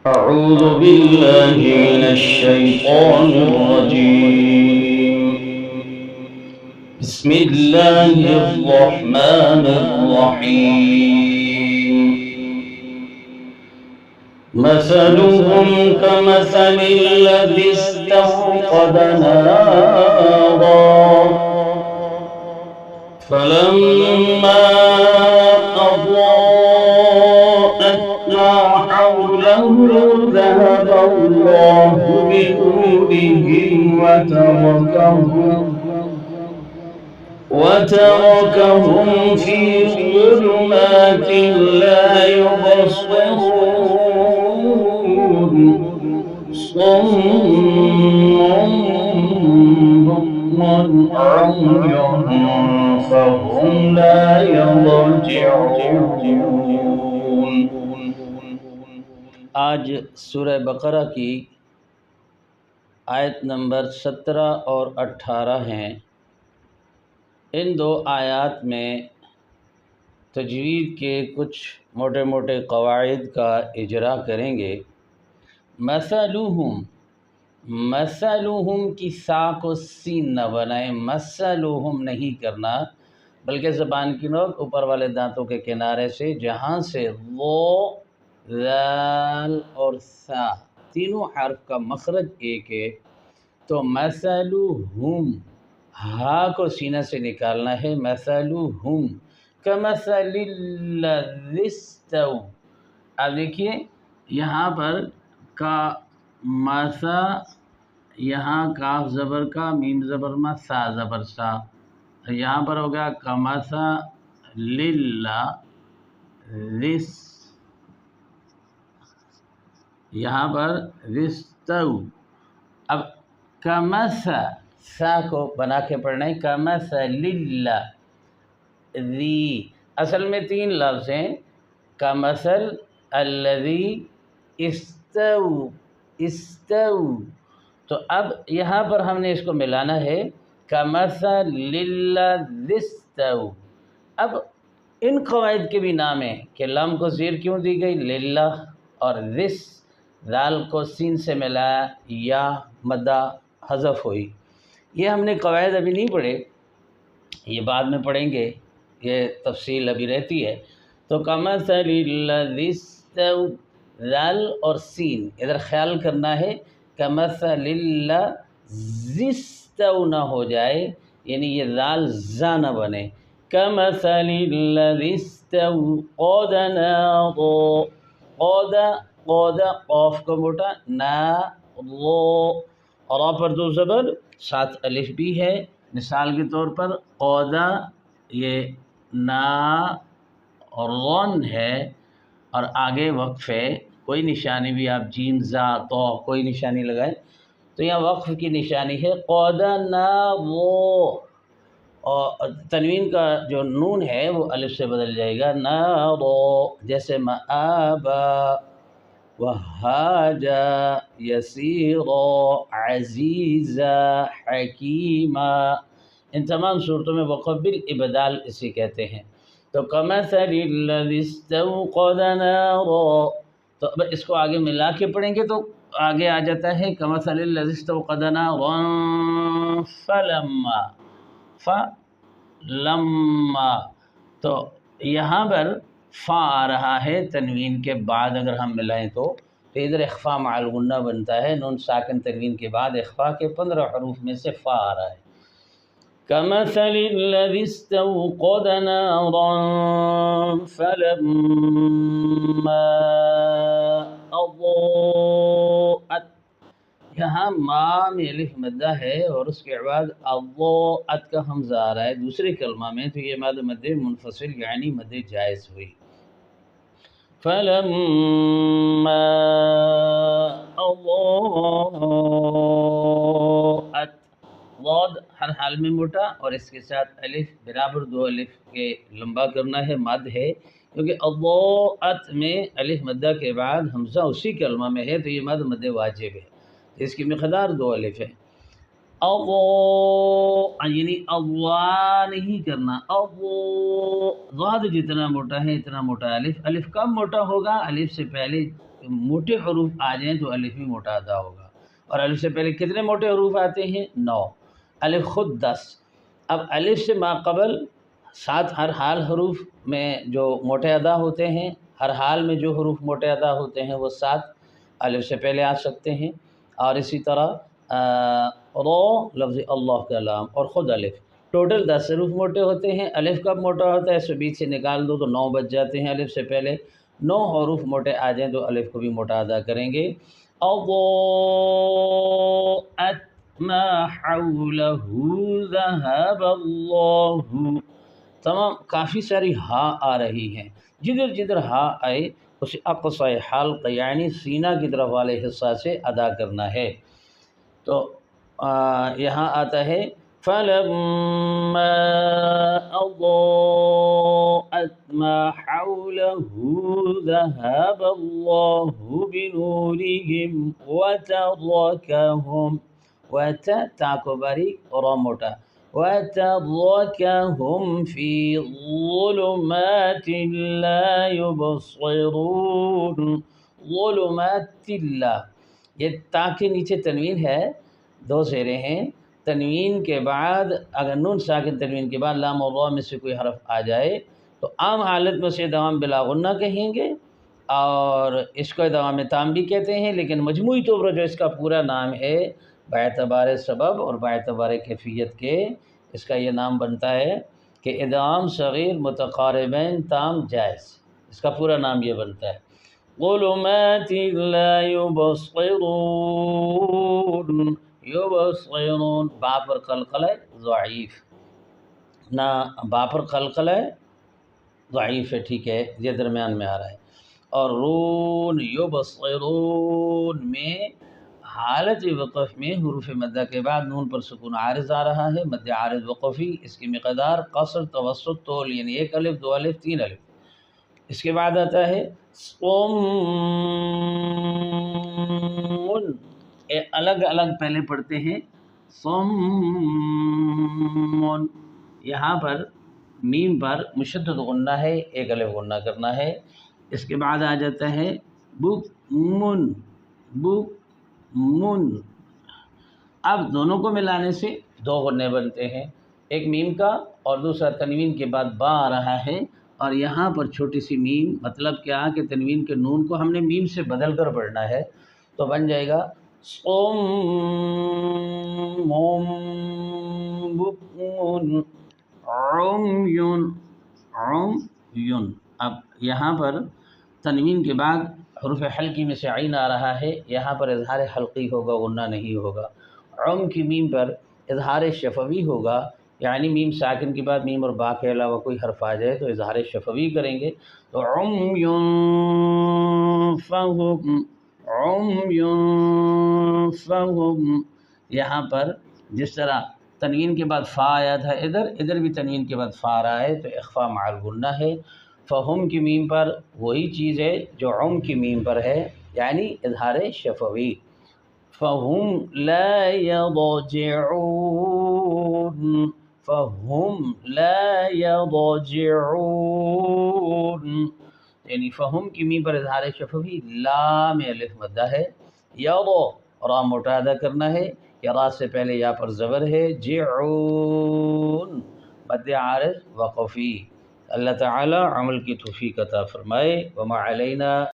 أعوذ بالله من الشيطان الرجيم. بسم الله الرحمن الرحيم. مثلهم كمثل الذي استوقد نارا فلما أضاءت ما حوله ذهب الله بنورهم وتركهم في ظلمات لا يبصرون صم بكم عمي فهم لا يرجعون. آج سورہ بقرہ کی آیت نمبر 17 اور 18 ہیں. ان دو آیات میں تجوید کے کچھ موٹے موٹے قواعد کا اجرا کریں گے. مثلہم کی سا کو سین نہ بنائیں، مثلہم نہیں کرنا، بلکہ زبان کی نوک اوپر والے دانتوں کے کنارے سے، جہاں سے وہ، ذال اور سا تینوں حرف کا مخرج ایک ہے. تو مثلہم ہا کو سینہ سے نکالنا ہے. مثلہم کمثل الذی استووا. اب دیکھیے یہاں پر کا مسا، یہاں کاف زبر کا، میم زبر ما، سا زبر سا. یہاں پر ہوگا کمثا للہ رس، یہاں پر رستو. اب کمثا سا کو بنا کے پڑھنا ہے. کمثل للہ ذی، اصل میں تین لفظ ہیں. کمثل الذی استو. تو اب یہاں پر ہم نے اس کو ملانا ہے. کمثل الذی استو. اب ان قواعد کے بھی نام ہیں کہ لام کو زیر کیوں دی گئی، للہ، اور ذس ذال کو سین سے ملایا یا مدہ حذف ہوئی. یہ ہم نے قواعد ابھی نہیں پڑھے، یہ بعد میں پڑھیں گے، یہ تفصیل ابھی رہتی ہے. تو کمثل الذی استو، ذال اور سین ادھر خیال کرنا ہے. کمثل الذی استو نہ ہو جائے، یعنی یہ ذال زا نہ بنے. کمثل الذی استوقد نارا، قود قوف کو موٹا، نا اور آ پر دو زبر، ساتھ الف بھی ہے. مثال کے طور پر قودا یہ نا اور غن ہے، اور آگے وقف ہے. کوئی نشانی بھی آپ جیم زا تو کوئی نشانی لگائیں تو یہاں وقف کی نشانی ہے. قودا نا وہ، اور تنوین کا جو نون ہے وہ الف سے بدل جائے گا. نا جیسے مآبا، وہاجا، یسیرا، عزیزا، حکیمہ. ان تمام صورتوں میں وقف بالابدال اسے کہتے ہیں. تو کمثل الذی استوقد نارا، تو اب اس کو آگے ملا کے پڑھیں گے تو آگے آ جاتا ہے کمثل الذی استوقد نارا فلما. تو یہاں پر فا آ رہا ہے تنوین کے بعد، اگر ہم ملائیں تو ادھر اخفا مع الغنہ بنتا ہے. نون ساکن تنوین کے بعد اخفا کے 15 حروف میں سے فا آ رہا ہے. کمثل الذی استوقد نارا فلما اضاءت. یہاں ما میں الف مدہ ہے اور اس کے بعد اضاءت کا حمزہ آ رہا ہے دوسرے کلمہ میں، تو یہ مد منفصل یعنی مد جائز ہوئی. فلما اضاءت، ضاد ہر حال میں موٹا اور اس کے ساتھ الف برابر دو الف کے لمبا کرنا ہے، مد ہے، کیونکہ اضاءت میں الف مدہ کے بعد حمزہ اسی کلمہ میں ہے تو یہ مد واجب ہے، اس کی مقدار دو الف ہے. یعنی اضاء نہیں کرنا، ضاد جتنا موٹا ہے اتنا موٹا الف. الف کم موٹا ہوگا، الف سے پہلے موٹے حروف آ جائیں تو الف بھی موٹا ادا ہوگا، اور الف سے پہلے کتنے موٹے حروف آتے ہیں؟ 9، الف خود 10۔ اب الف سے ما قبل 7 ہر حال حروف میں جو موٹے ادا ہوتے ہیں، ہر حال میں جو حروف موٹے ادا ہوتے ہیں وہ 7 الف سے پہلے آ سکتے ہیں، اور اسی طرح رو لفظ اللہ کا لام اور خود الف، ٹوٹل 10 حروف موٹے ہوتے ہیں۔ الف کب موٹا ہوتا ہے؟ 120 سے نکال دو تو 9 بچ جاتے ہیں، الف سے پہلے 9 حروف موٹے آ جائیں تو الف کو بھی موٹا ادا کریں گے۔ اضاءت ما حولہ ذہب اللہ، تمام کافی ساری ہاں آ رہی ہیں، جدھر جدھر ہاں آئے اسے اقصی حلق یعنی سینہ کی طرف والے حصہ سے ادا کرنا ہے۔ تو یہاں آتا ہے فَلَمَّا أَضَاءَتْ مَا حَوْلَهُ ذَهَبَ اللَّهُ بِنُورِهِمْ وَتَرَكَهُمْ تا کو باریک اور موٹا وَتَرَكَهُمْ فِي ظُلُمَاتٍ لَا يُبْصِرُونَ، ظُلُمَاتِ اللہ، یہ تا کے نیچے تنوین ہے، 2 زیریں ہیں، تنوین کے بعد اگر نون ساکن تنوین کے بعد لام اور را میں سے کوئی حرف آ جائے تو عام حالت میں سے ادغام بلا غنہ کہیں گے، اور اس کو ادغام تام بھی کہتے ہیں، لیکن مجموعی طور پر جو اس کا پورا نام ہے باعتبار سبب اور باعتبار کیفیت کے، اس کا یہ نام بنتا ہے کہ ادغام صغیر متقاربین تام جائز، اس کا پورا نام یہ بنتا ہے ظلمات لا يبصرون، یبصرون، با پر قلقلہ ضعیف، نہ با پر قلقلہ ضعیف ہے، ٹھیک ہے، یہ درمیان میں آ رہا ہے، اور رون یبصرون میں حالت وقف میں حروف مدہ کے بعد نون پر سکون عارض آ رہا ہے، مد عارض وقفی، اس کی مقدار قصر توسط طول، یعنی 1 الف 2 الف 3 الف۔ اس کے بعد آتا ہے صمون، الگ الگ پہلے پڑھتے ہیں صمون، یہاں پر میم پر مشدد غنہ ہے، 1 الف غنہ کرنا ہے۔ اس کے بعد آ جاتا ہے بکمن، بکمن، اب دونوں کو ملانے سے 2 غنے بنتے ہیں، ایک میم کا اور دوسرا تنوین کے بعد با آ رہا ہے، اور یہاں پر چھوٹی سی میم، مطلب کیا کہ تنوین کے نون کو ہم نے میم سے بدل کر پڑھنا ہے، تو بن جائے گا صم بکمن عمیٌ، عمیٌ۔ اب یہاں پر تنوین کے بعد حروف حلقی میں سے عین آ رہا ہے، یہاں پر اظہار حلقی ہوگا، غنہ نہیں ہوگا۔ عم کی میم پر اظہار شفوی ہوگا، یعنی میم ساکن کے بعد میم اور با کے علاوہ کوئی حرف آ جائے تو اظہار شفوی کریں گے، تو عمیٌ فہم، عمیٌ فہم، یہاں پر جس طرح تنوین کے بعد فا آیا تھا ادھر بھی تنوین کے بعد فا رہا ہے تو اخفا مع الغنہ ہے۔ فہم کی میم پر وہی چیز ہے جو عم کی میم پر ہے، یعنی اظہار شفوی۔ فہم لا یضجعون، فہم لا یضجعون، یعنی فہم کی میم پر اظہار شفوی، لا میں الف مدہ ہے، یض را موٹا ادا کرنا ہے، یا را سے پہلے یا پر زبر ہے، جعون مد عارض وقفی۔ اللہ تعالی عمل کی توفیق عطا فرمائے۔ وما علینا